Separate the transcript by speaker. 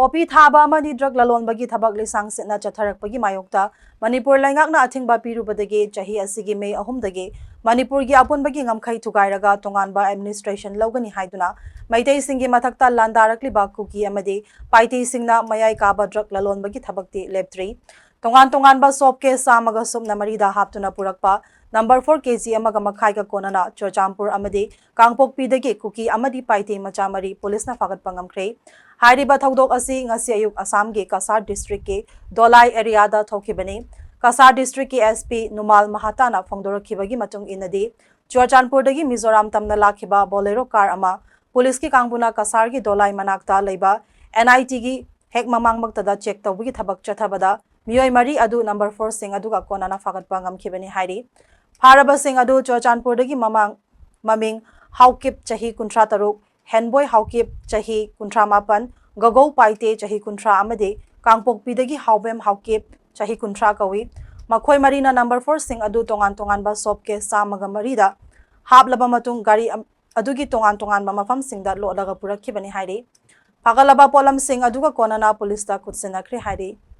Speaker 1: Popi thaba amani drug lalonbagi thabak lisang sitna chatharakpagi mayokta Manipur laingakna athingba pirubadagi chahi asigi May 3 Manipur gi apunbagi ngamkhai thugairaga tonganba administration logani haiduna Maitei singi mathakta landarakli bakuki amadi Paitei singna mayai kaba drug lalonbagi thabakti leptri tonganba sop ke samaga sumna marida haptuna purakpa number 4 kg amaga makhai ka konana Churchampur amadi Kangpokpi dagi kuki amadi Paitei machamari police na fagat pangamkhre Hairiba thaudok asi ngasi ayuk Assam ge Kasar district ke Dolai area da thokibani Kasar district ke SP Numal Mahatana phongdorakhibagi matung inadi Churchanpur dagi Mizoram tamna lakhiba bolero car ama police ki kangbuna Kasar gi Dolai manakta leiba NIT gi hek mamangmaktada check tawbagi thabak chathabada miyoi mari adu number 4 sing aduga konana fagatpa ngamkhibani hairi Pharaba sing adu Churchanpur dagi maming Haukip chahi 13 Henboy Haukip chahi 18 Gagau Paite chahi 13 amade Kangpokpi dagi Haubem Haukip chahi 13 kawi Makhoi marina number 4 sing adu tongan ba sopke samaga marida hablaba matung gari adugi tongan ba mafam singda lolaga purakhibani hairi Pagalaba polam sing aduga konana police ta kutsenakri hairi